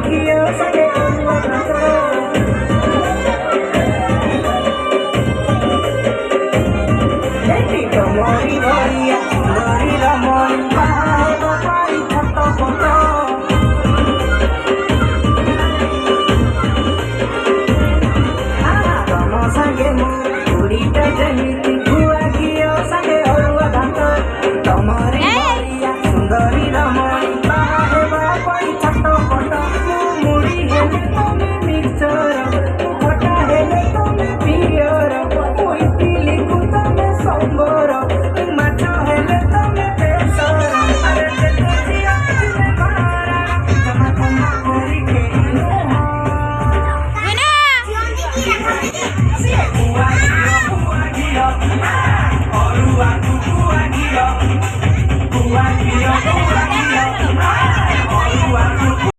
घियो सके अरुआ भात देखी तमरी भरिया सुंदरी रमणी बाहेब पाई छट पट तम संगे मो बुढ़ीटा जेमिति गुआ घियो सके अरुआ भात तमरी भरिया सुंदरी रमणी बाहेब पाई छट पट मुड़ी हेले